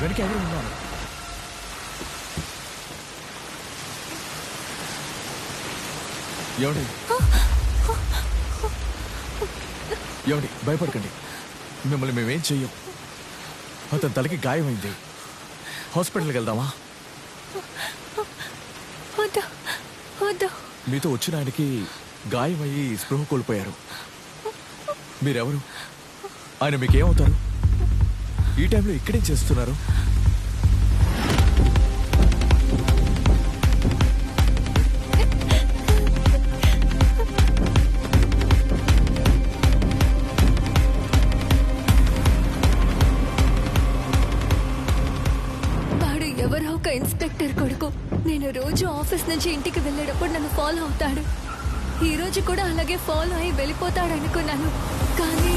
వెనక ఎవరు ఉన్నారు? ఏమండి ఏమండి భయపడకండి, మిమ్మల్ని మేమేం చెయ్యం. అతని తలకి గాయమైంది, హాస్పిటల్కి వెళ్దామా? మీతో వచ్చిన ఆయనకి గాయమయ్యి స్పృహ కోల్పోయారు. మీరెవరు? ఆయన మీకేమవుతారు? ఈ టైంలో ఇక్కడేం చేస్తున్నారు? ఎవరో ఒక ఇన్స్పెక్టర్ కొడుకు. నేను రోజు ఆఫీస్ నుంచి ఇంటికి వెళ్ళేటప్పుడు నన్ను ఫాలో అవుతాడు. ఈ రోజు కూడా అలాగే ఫాలో అయి వెళ్ళిపోతాడు అనుకున్నాను, కానీ